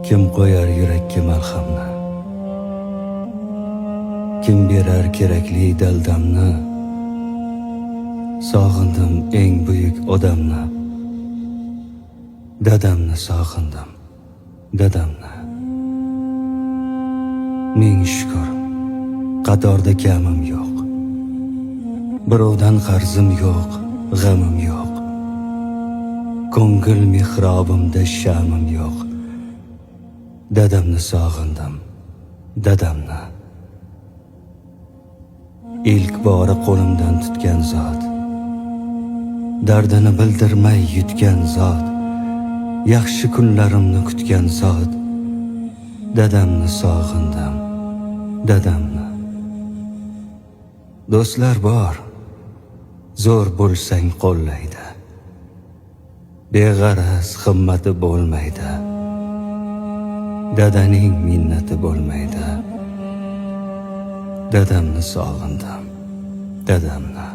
Kim qo'yar yurakka malhamni? Kim berar kerakli daldamni? Sog'indim eng buyuk odamni. Dadamni sog'indim, dadamni. Ming shukr, qatorda kamim yo'q. Birovdan qarzim yo'q, g'amim yo'q. Ko'ngil mehrobimda shamim yo'q. Dadamni sog'indim, dadamni. İlk bora qo'limdan tutgan zot, dardini bildirmay yutgan zot, yaxshi kunlarimni kutgan zot. Dadamni sog'indim, dadamni. Do'stlar bor, zo'r bo'lsang qo'llaydi. Beg'araz himmati bo'lmaydi. Dadaning minnati bo'lmaydi. Dadamni sog'indim, dadamni.